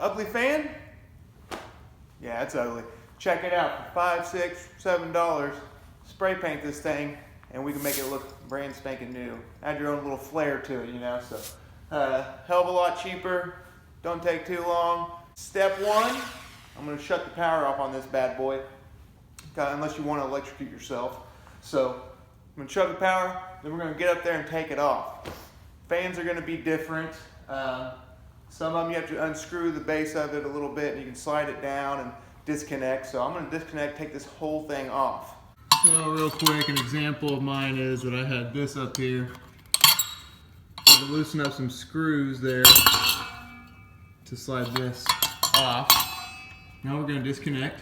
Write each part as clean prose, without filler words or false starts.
Ugly fan? Yeah, it's ugly. Check it out for $5, $6, $7. Spray paint this thing, and we can make it look brand spanking new. Add your own little flair to it, you know. So, hell of a lot cheaper. Don't take too long. Step one, I'm gonna shut the power off on this bad boy, unless you want to electrocute yourself. So, I'm gonna shut the power. Then we're gonna get up there and take it off. Fans are gonna be different. Some of them you have to unscrew the base of it a little bit, and you can slide it down and disconnect. So I'm going to disconnect, take this whole thing off. So real quick, an example of mine is that I had this up here. So to loosen up some screws there to slide this off. Now we're going to disconnect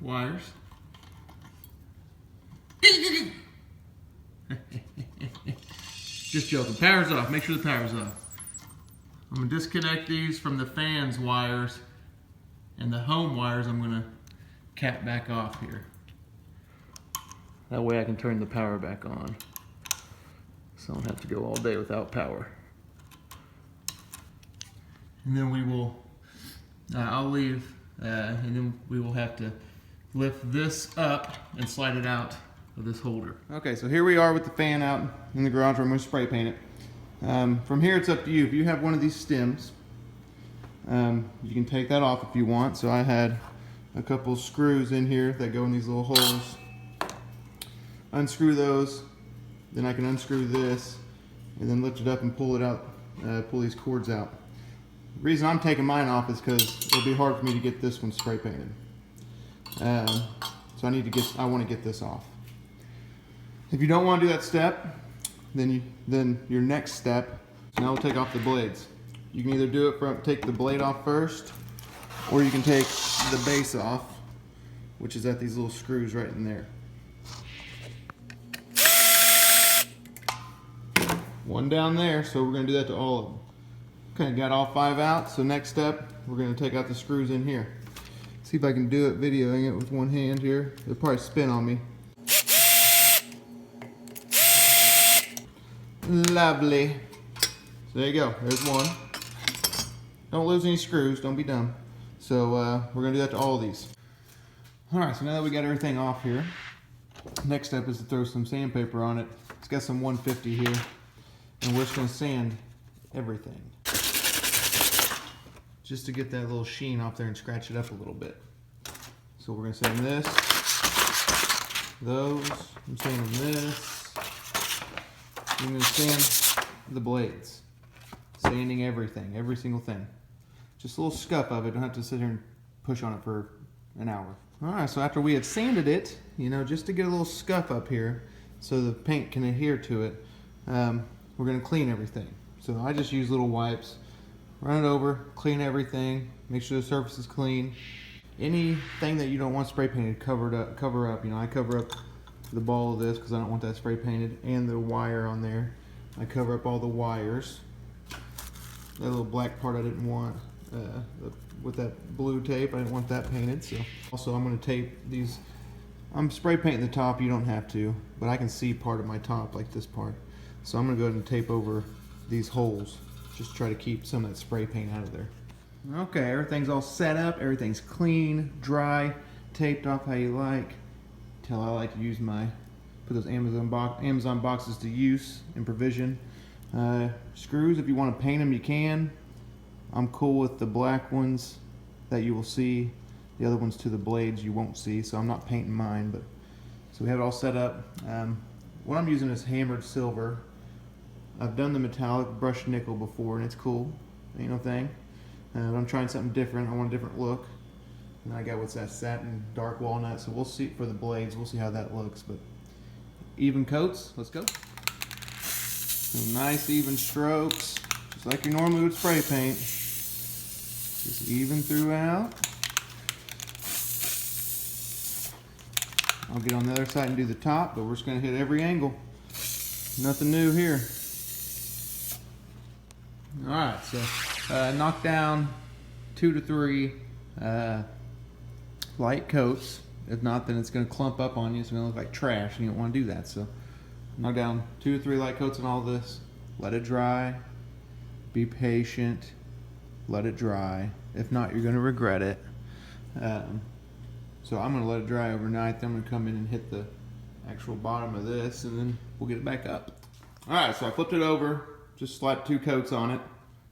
wires. Just joking. Power's off. Make sure the power's off. I'm going to disconnect these from the fans wires, and the home wires I'm going to cap back off here. That way I can turn the power back on, so I don't have to go all day without power. And then we will, I'll leave, and then we will have to lift this up and slide it out of this holder. Okay, so here we are with the fan out in the garage where I'm going to spray paint it. From here it's up to you. If you have one of these stems, you can take that off if you want. So I had a couple screws in here that go in these little holes. Unscrew those, then I can unscrew this and then lift it up and pull it out, pull these cords out. The reason I'm taking mine off is because it'll be hard for me to get this one spray painted. So I want to get this off. If you don't want to do that step, then your next step, now we'll take off the blades. You can either do it take the blade off first, or you can take the base off, which is at these little screws right in there. One down there, so we're going to do that to all of them. Okay, got all 5 out, so next step, we're going to take out the screws in here. See if I can do it videoing it with one hand here. It'll probably spin on me. Lovely. So there you go, there's one. Don't lose any screws, don't be dumb. So we're gonna do that to all of these. All right, so now that we got everything off here, next step is to throw some sandpaper on it. It's got some 150 here, and we're just gonna sand everything. Just to get that little sheen off there and scratch it up a little bit. So we're gonna sand this, those, I'm sanding this. I'm going to sand the blades. Sanding everything, every single thing. Just a little scuff of it. Don't have to sit here and push on it for an hour. Alright, so after we had sanded it, you know, just to get a little scuff up here so the paint can adhere to it, we're going to clean everything. So I just use little wipes, run it over, clean everything, make sure the surface is clean. Anything that you don't want spray painted, cover up. You know, I cover up the ball of this because I don't want that spray painted, and the wire on there. I cover up all the wires. That little black part I didn't want with that blue tape. I didn't want that painted. So also I'm going to tape these. I'm spray painting the top. You don't have to, but I can see part of my top, like this part. So I'm going to go ahead and tape over these holes. Just try to keep some of that spray paint out of there. Okay, everything's all set up. Everything's clean, dry, taped off how you like. How I like to use put those Amazon boxes to use and provision. Screws, if you want to paint them, you can. I'm cool with the black ones that you will see. The other ones to the blades you won't see, so I'm not painting mine. But so we have it all set up. What I'm using is hammered silver. I've done the metallic brushed nickel before, and it's cool. Ain't no thing. But I'm trying something different. I want a different look. And I got what's that, satin dark walnut, so we'll see for the blades, we'll see how that looks. But even coats, let's go. Some nice even strokes, just like you normally would spray paint. Just even throughout. I'll get on the other side and do the top, but we're just going to hit every angle. Nothing new here. Alright, so knock down 2 to 3 light coats. If not, then it's going to clump up on you. It's going to look like trash, and you don't want to do that. So knock down 2 to 3 light coats on all this. Let it dry. Be patient. Let it dry. If not, you're gonna regret it. So I'm gonna let it dry overnight. Then I'm gonna come in and hit the actual bottom of this, and then we'll get it back up. All right, so I flipped it over, just slapped 2 coats on it.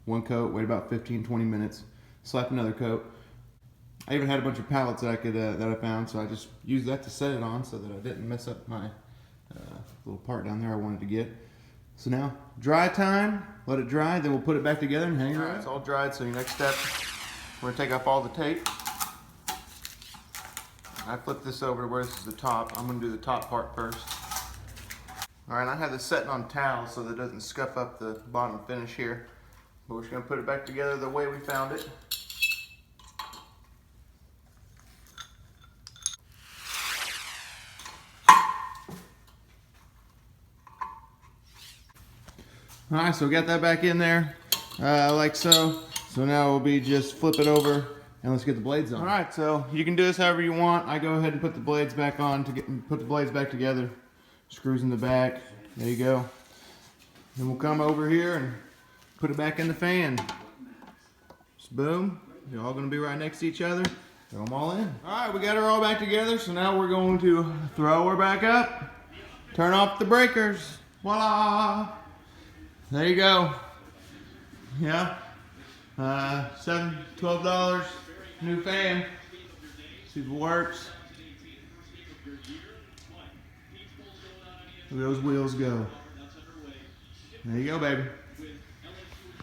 1 coat, wait about 15-20 minutes. Slap another coat. I even had a bunch of pallets that I found, so I just used that to set it on so that I didn't mess up my little part down there I wanted to get. So now, dry time. Let it dry, then we'll put it back together and hang it. All right, it's all dried. So your next step, we're gonna take off all the tape. I flipped this over to where this is the top. I'm gonna do the top part first. All right, I have this setting on towel so that it doesn't scuff up the bottom finish here. But we're just gonna put it back together the way we found it. All right, so we got that back in there, like so. So now we'll be just flip it over and let's get the blades on. All right, so you can do this however you want. I go ahead and put the blades back on put the blades back together. Screws in the back. There you go. Then we'll come over here and put it back in the fan. Just boom. They're all going to be right next to each other. Throw them all in. All right, we got her all back together. So now we're going to throw her back up. Turn off the breakers. Voila. There you go. Yeah. $12. New fan. See if it works. Look at those wheels go. There you go, baby.